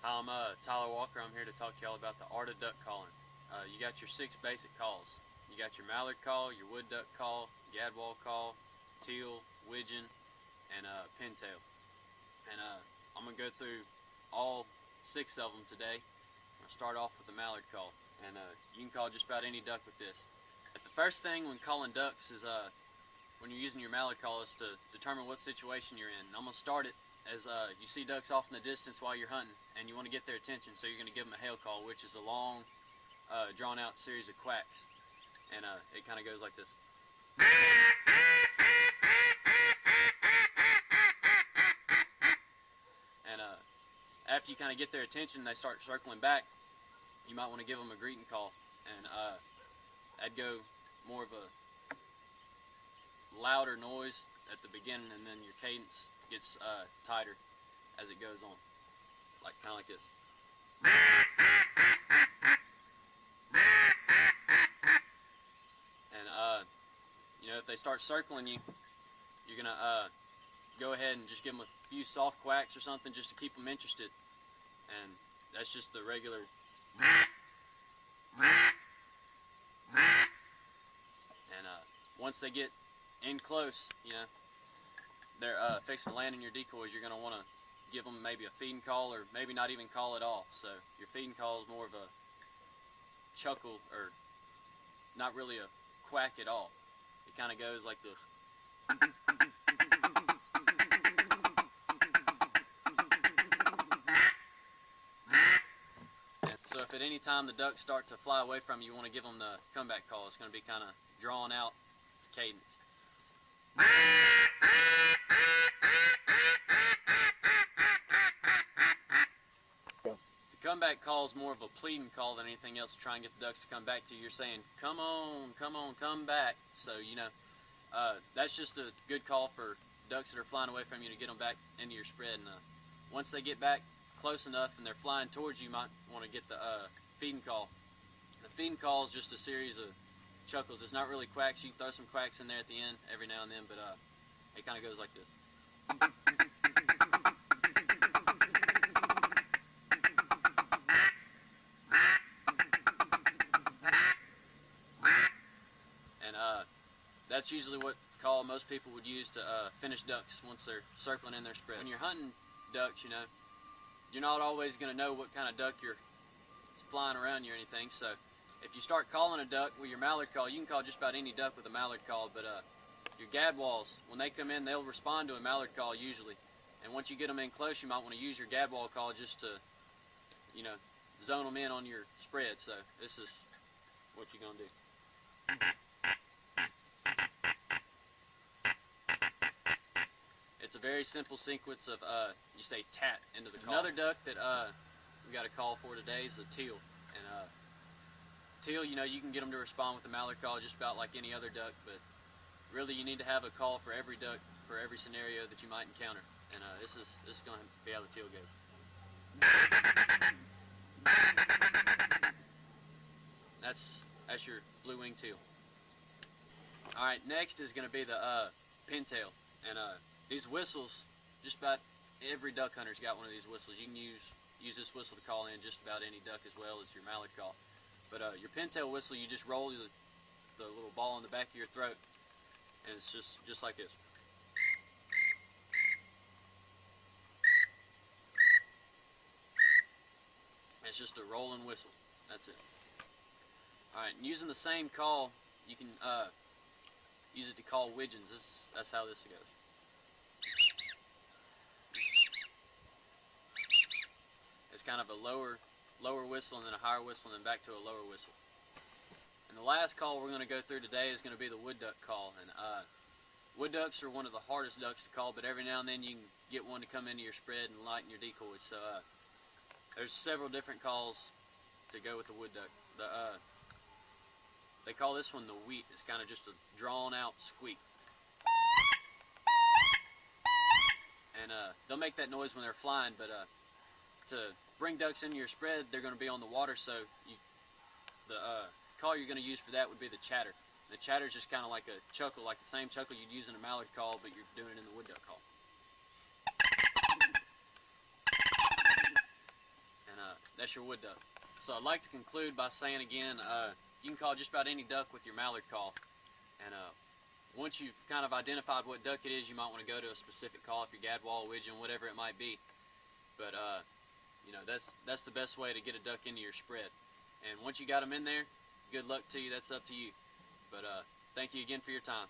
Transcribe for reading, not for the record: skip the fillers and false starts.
Hi, I'm Tyler Walker. I'm here to talk to y'all about the art of duck calling. You got your 6 basic calls. You got your mallard call, your wood duck call, gadwall call, teal, widgeon, and pintail. And I'm going to go through all 6 of them today. I'm going to start off with the mallard call. And you can call just about any duck with this. But the first thing when calling ducks is when you're using your mallard call is to determine what situation you're in. And I'm going to start it as you see ducks off in the distance while you're hunting, and you want to get their attention, so you're going to give them a hail call, which is a long, drawn-out series of quacks. And it kind of goes like this. And after you kind of get their attention, they start circling back, you might want to give them a greeting call. And that'd go more of a louder noise at the beginning, and then your cadence gets tighter as it goes on, like kind of like this. And if they start circling you, you're gonna go ahead and just give them a few soft quacks or something just to keep them interested. And that's just the regular. And once they get in close, they're fixing to land in your decoys, you're going to want to give them maybe a feeding call, or maybe not even call at all. So your feeding call is more of a chuckle, or not really a quack at all. It kind of goes like this. And so if at any time the ducks start to fly away from you, you want to give them the comeback call. It's going to be kind of drawn out cadence. The comeback call is more of a pleading call than anything else to try and get the ducks to come back to you. You're saying, come on, come back. So, that's just a good call for ducks that are flying away from you to get them back into your spread. And once they get back close enough and they're flying towards you, you might want to get the feeding call. The feeding call is just a series of chuckles. It's not really quacks. You can throw some quacks in there at the end every now and then, but it kind of goes like this. And that's usually what call most people would use to finish ducks once they're circling in their spread. When you're hunting ducks, you're not always going to know what kind of duck you're flying around you or anything, so if you start calling a duck with your mallard call, you can call just about any duck with a mallard call, but your gadwalls, when they come in, they'll respond to a mallard call usually. And once you get them in close, you might want to use your gadwall call just to, zone them in on your spread. So this is what you're going to do. It's a very simple sequence of, you say tat into the call. Another duck that we got a call for today is the teal. And teal, you can get them to respond with a mallard call just about like any other duck, but really you need to have a call for every duck for every scenario that you might encounter. And this is going to be how the teal goes. That's your blue-winged teal. All right, next is going to be the pintail. And these whistles, just about every duck hunter's got one of these whistles. You can use this whistle to call in just about any duck as well as your mallard call. But your pintail whistle, you just roll the little ball in the back of your throat, and it's just like this. It's just a rolling whistle. That's it. All right, and using the same call, you can use it to call widgeons. That's how this goes. It's kind of a lower whistle and then a higher whistle and then back to a lower whistle. And the last call we're going to go through today is going to be the wood duck call. And wood ducks are one of the hardest ducks to call, but every now and then you can get one to come into your spread and lighten your decoys. So there's several different calls to go with the wood duck. They call this one the wheat. It's kind of just a drawn out squeak. And they'll make that noise when they're flying, but to bring ducks into your spread, they're going to be on the water, so the call you're going to use for that would be the chatter. The chatter is just kind of like a chuckle, like the same chuckle you'd use in a mallard call, but you're doing it in the wood duck call. that's your wood duck. So I'd like to conclude by saying again, you can call just about any duck with your mallard call. And once you've kind of identified what duck it is, you might want to go to a specific call if you're gadwall, widgeon, whatever it might be. But that's the best way to get a duck into your spread. And once you got them in there, good luck to you. That's up to you. But thank you again for your time.